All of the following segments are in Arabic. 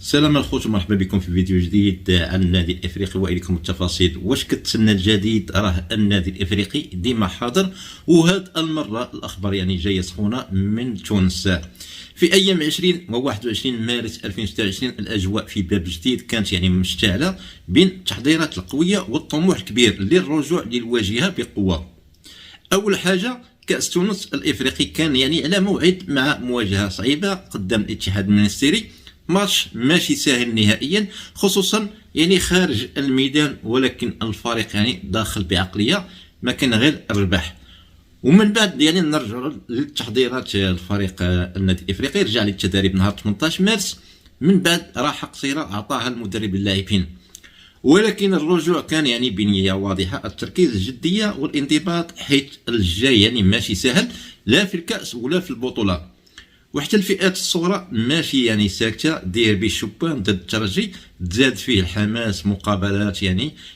السلام الخوت ومرحبا بكم في فيديو جديد عن النادي الافريقي واليكم التفاصيل. واش كتسنى الجديد؟ راه النادي الافريقي ديما حاضر، وهاد المره الاخبار جايه سخونه من تونس. في ايام 20 و 21 مارس 2026 الاجواء في باب جديد كانت مشتعله بين التحضيرات القويه والطموح الكبير للرجوع للواجهه بقوه. اول حاجه كاس تونس الافريقي كان على موعد مع مواجهه صعيبه قدام الاتحاد المنستيري، ماتش ماشي سهل نهائيا، خصوصا خارج الميدان، ولكن الفريق داخل بعقليه ما كان غير الربح. ومن بعد نرجع للتحضيرات. الفريق النادي الافريقي رجع للتدريب نهار 18 مارس من بعد راحه قصيره اعطاها المدرب اللاعبين، ولكن الرجوع كان بنيه واضحه، التركيز الجديه والانضباط، حيث الجاي ماشي سهل لا في الكاس ولا في البطوله. وحتى الفئات الصغرى ماشي ساكته، ديربي الشبان ضد الترجي تزاد فيه الحماس، مقابلات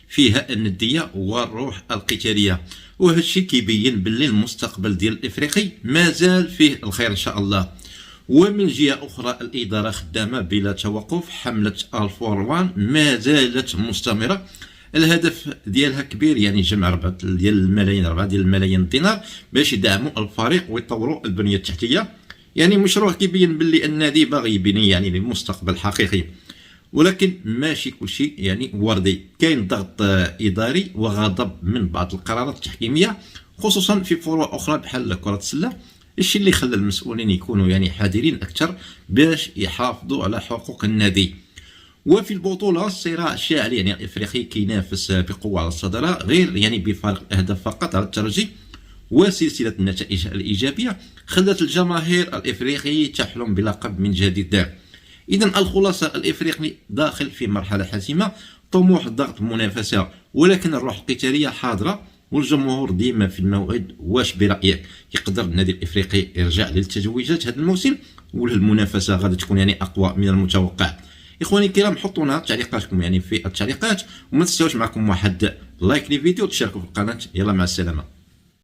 فيها النديه والروح القتاليه، وهذا الشيء كيبين باللي المستقبل ديال الافريقي مازال فيه الخير ان شاء الله. ومن جهه اخرى الاداره خدامه بلا توقف، حمله الفور ما زالت مستمره، الهدف ديالها كبير، جمع 4 الملايين دينار باش يدعموا الفريق ويطوروا البنيه التحتيه. مشروع كيبين باللي النادي باغي يبني لمستقبل حقيقي، ولكن ماشي كلشي وردي، كاين ضغط اداري وغضب من بعض القرارات التحكيميه، خصوصا في فروع اخرى بحال كره السله، الشيء اللي خلى المسؤولين يكونوا حذرين اكثر باش يحافظوا على حقوق النادي. وفي البطوله الصراع شاعل، الافريقي كينافس بقوه على الصداره، غير بفارق اهداف فقط على الترجي، وسلسله النتائج الايجابيه خلت الجماهير الافريقي تحلم بلقب من جديد. اذا الخلاصه، الافريقي داخل في مرحله حاسمه، طموح، ضغط، منافسه، ولكن الروح القتاليه حاضره والجمهور ديما في الموعد. واش برايك، يقدر النادي الافريقي يرجع للتتويجات هذا الموسم، ولا المنافسه غادي تكون اقوى من المتوقع؟ اخواني الكرام، حطوا لنا تعليقاتكم في التعليقات، وما تنساوش معكم واحد لايك للفيديو وتشاركوا في القناه. يلا مع السلامه.